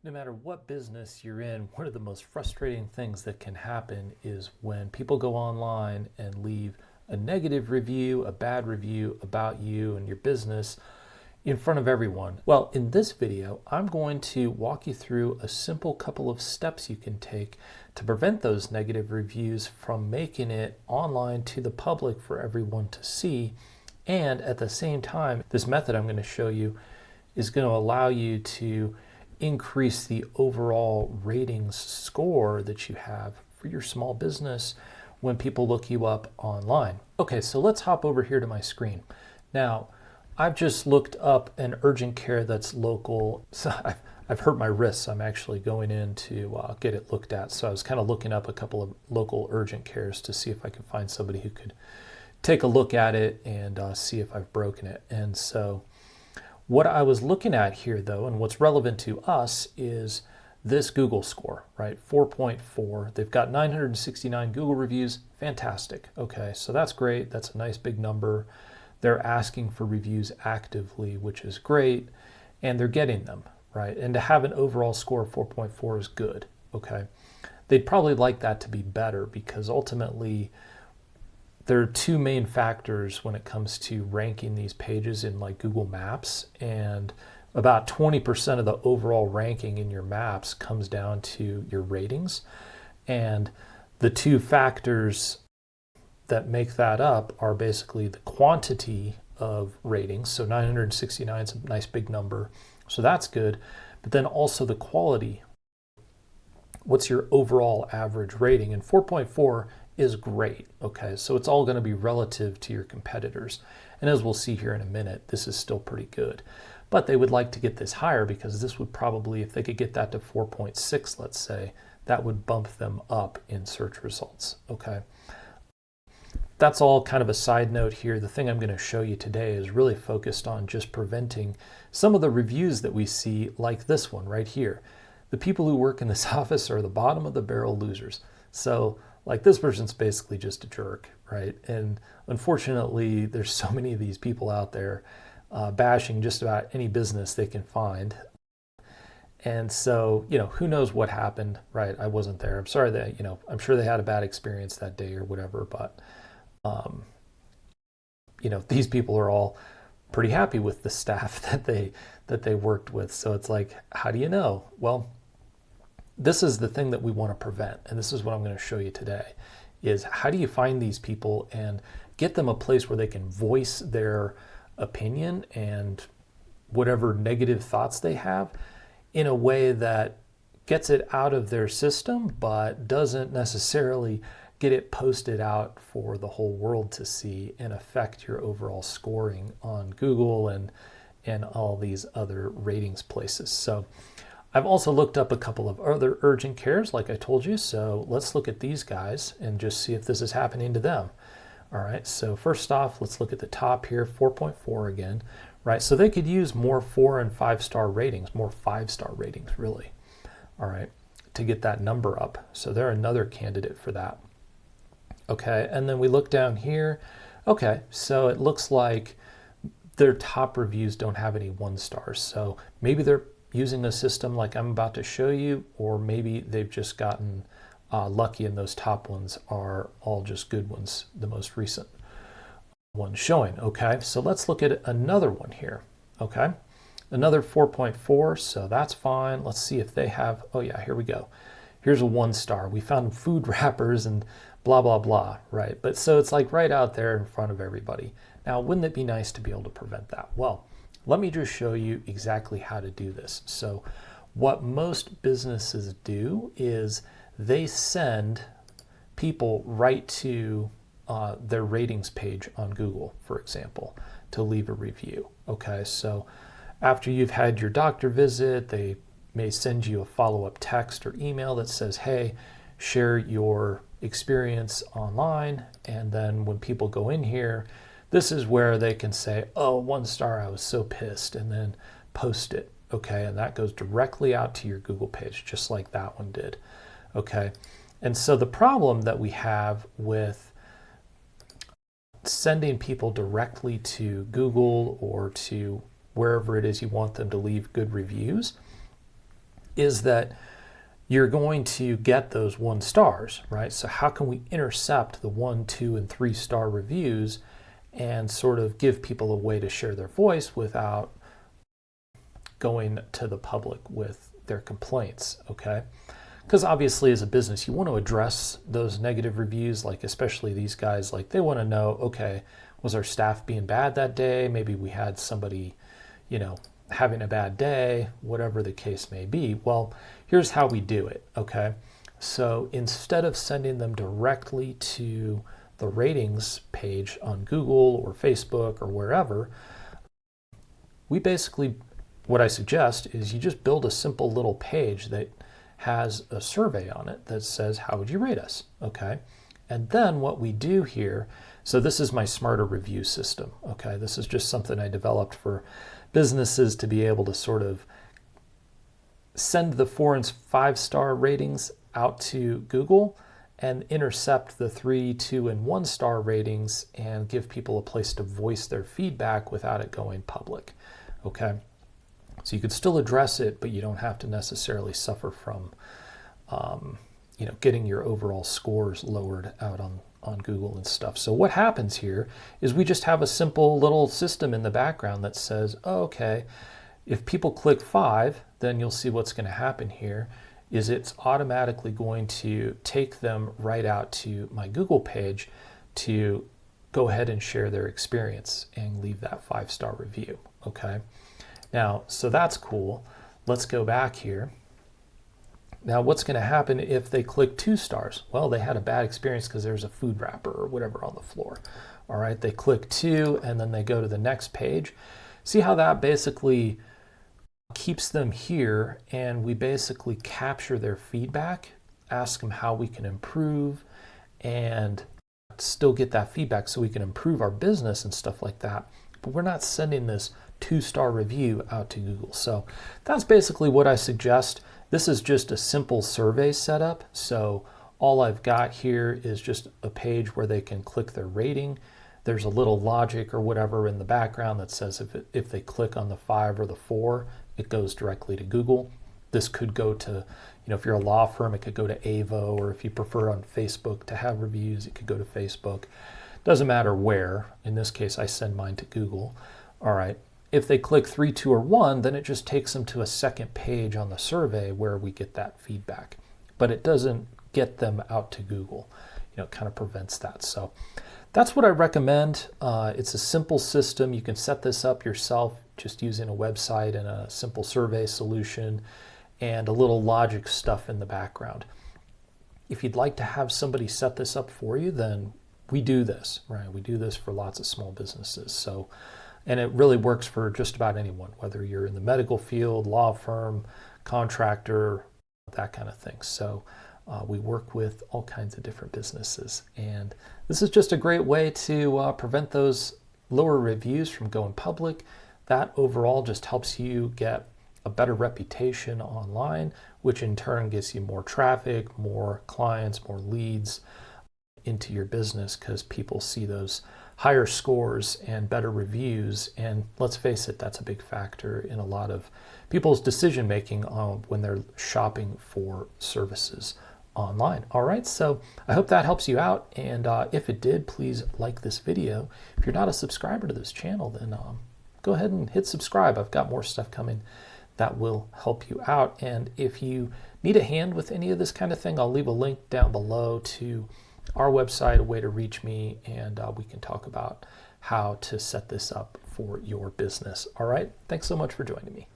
No matter what business you're in, one of the most frustrating things that can happen is when people go online and leave a negative review, a bad review about you and your business in front of everyone. Well, in this video, I'm going to walk you through a simple couple of steps you can take to prevent those negative reviews from making it online to the public for everyone to see. And at the same time, this method I'm going to show you is going to allow you to increase the overall ratings score that you have for your small business when people look you up online. Okay, so let's hop over here to my screen. Now, I've just looked up an urgent care that's local. So I've hurt my wrists. I'm actually going in to get it looked at. So I was kind of looking up a couple of local urgent cares to see if I could find somebody who could take a look at it and see if I've broken it. And so what I was looking at here, though, and what's relevant to us is this Google score, right? 4.4. They've got 969 Google reviews. Fantastic. Okay, so that's great. That's a nice big number. They're asking for reviews actively, which is great, and they're getting them, right? And to have an overall score of 4.4 is good, okay? They'd probably like that to be better because ultimately there are two main factors when it comes to ranking these pages in like Google Maps, and about 20% of the overall ranking in your maps comes down to your ratings. And the two factors that make that up are basically the quantity of ratings. So 969 is a nice big number, so that's good. But then also the quality. What's your overall average rating? And 4.4 is great, okay? So it's all going to be relative to your competitors. And as we'll see here in a minute, this is still pretty good. But they would like to get this higher because this would probably, if they could get that to 4.6, let's say, that would bump them up in search results, okay? That's all kind of a side note here. The thing I'm going to show you today is really focused on just preventing some of the reviews that we see, like this one right here. The people who work in this office are the bottom of the barrel losers. So like this person's basically just a jerk, right? And unfortunately, there's so many of these people out there bashing just about any business they can find. And so, who knows what happened, right? I wasn't there. I'm sorry that, I'm sure they had a bad experience that day or whatever, but these people are all pretty happy with the staff that they worked with. So it's like, how do you know? Well, this is the thing that we want to prevent, and this is what I'm going to show you today, is how do you find these people and get them a place where they can voice their opinion and whatever negative thoughts they have in a way that gets it out of their system but doesn't necessarily get it posted out for the whole world to see and affect your overall scoring on Google and all these other ratings places. So I've also looked up a couple of other urgent cares, like I told you. So let's look at these guys and just see if this is happening to them. All right, so first off, let's look at the top here, 4.4 again, right? So they could use more 4 and 5-star ratings, more 5-star ratings, really, all right, to get that number up. So they're another candidate for that. Okay, and then we look down here. Okay, so it looks like their top reviews don't have any 1 stars. So maybe they're using a system like I'm about to show you, or maybe they've just gotten lucky and those top ones are all just good ones, the most recent ones showing. Okay, so let's look at another one here. Okay, another 4.4, so that's fine. Let's see if they have, oh yeah, here we go. Here's a 1 star. We found food wrappers and blah, blah, blah, right? But so it's like right out there in front of everybody. Now, wouldn't it be nice to be able to prevent that? Well, let me just show you exactly how to do this. So what most businesses do is they send people right to their ratings page on Google, for example, to leave a review. Okay, so after you've had your doctor visit, they may send you a follow-up text or email that says, hey, share your experience online. And then when people go in here, this is where they can say, oh, 1 star, I was so pissed, and then post it. Okay, and that goes directly out to your Google page, just like that one did. Okay, and so the problem that we have with sending people directly to Google or to wherever it is you want them to leave good reviews is that you're going to get those 1 stars, right? So how can we intercept the 1, 2, and 3 star reviews and sort of give people a way to share their voice without going to the public with their complaints, okay? Because obviously as a business, you want to address those negative reviews, like especially these guys, like they want to know, okay, was our staff being bad that day? Maybe we had somebody, you know, having a bad day, whatever the case may be. Well, here's how we do it, okay? So instead of sending them directly to the ratings page on Google or Facebook or wherever, we basically, what I suggest is you just build a simple little page that has a survey on it that says, how would you rate us? Okay. And then what we do here, so this is my smarter review system. Okay. This is just something I developed for businesses to be able to sort of send the 4 and 5 star ratings out to Google and intercept the 3, 2, and 1 star ratings and give people a place to voice their feedback without it going public. Okay. So you could still address it, but you don't have to necessarily suffer from, getting your overall scores lowered out on Google and stuff. So what happens here is we just have a simple little system in the background that says, oh, okay, if people click 5, then you'll see what's going to happen here is it's automatically going to take them right out to my Google page to go ahead and share their experience and leave that 5-star review. Okay. Now, so that's cool. Let's go back here. Now, what's going to happen if they click 2 stars? Well, they had a bad experience because there's a food wrapper or whatever on the floor. All right, they click 2 and then they go to the next page. See how that basically keeps them here, and we basically capture their feedback, ask them how we can improve, and still get that feedback so we can improve our business and stuff like that. But we're not sending this 2-star review out to Google. So that's basically what I suggest. This is just a simple survey setup. So all I've got here is just a page where they can click their rating. There's a little logic or whatever in the background that says if they click on the 5 or the 4, it goes directly to Google. This could go to, if you're a law firm, it could go to Avo, or if you prefer on Facebook to have reviews, it could go to Facebook. Doesn't matter where. In this case, I send mine to Google. All right. If they click 3, 2, or 1, then it just takes them to a second page on the survey where we get that feedback. But it doesn't get them out to Google. It kind of prevents that. So that's what I recommend. It's a simple system. You can set this up yourself just using a website and a simple survey solution and a little logic stuff in the background. If you'd like to have somebody set this up for you, then we do this, right? We do this for lots of small businesses. So, and it really works for just about anyone, whether you're in the medical field, law firm, contractor, that kind of thing. So we work with all kinds of different businesses. And this is just a great way to prevent those lower reviews from going public. That overall just helps you get a better reputation online, which in turn gets you more traffic, more clients, more leads into your business because people see those higher scores and better reviews. And let's face it, that's a big factor in a lot of people's decision making when they're shopping for services online. All right, so I hope that helps you out. And if it did, please like this video. If you're not a subscriber to this channel, then go ahead and hit subscribe. I've got more stuff coming that will help you out. And if you need a hand with any of this kind of thing, I'll leave a link down below to our website, a way to reach me, and we can talk about how to set this up for your business. All right, thanks so much for joining me.